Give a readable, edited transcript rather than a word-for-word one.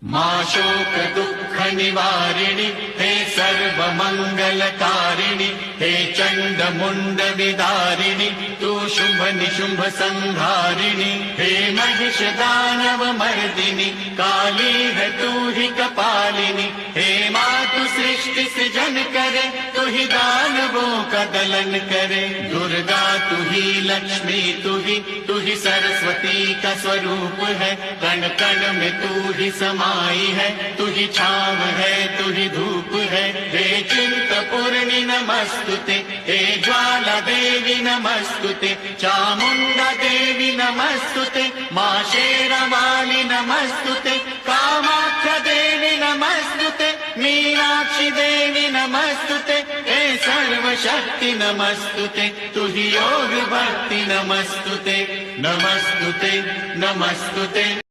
मां शोक दुःख निवारिणि हे सर्व मंगलकारिणि हे चंड मुंड विदारिणि तू शुभ निशुंभ संहारिणि हे महिष दानव मर्दिनि काली है तू ही कपालिनी हे मातु सृष्टि सृजन करे तू ही दानवों का दलन करे दुर्गा तू ही लक्ष्मी तू ही सरस्वती का स्वरूप है कण कण में तू ही समाई है तू ही छाव है तू ही धूप है हे चिंतपूर्णि नमस्तुते हे ज्वाला देवी नमस्तुते चामुंडा देवी नमस्तुते मां शेरावाली नमस्तुते कामाख्या देवी नमस्तुते मीनाक्षी देवी नमस्तुते हे सर्वशक्ति नमस्तुते तू ही योग भक्ति नमस्तुते नमस्तुते नमस्तुते।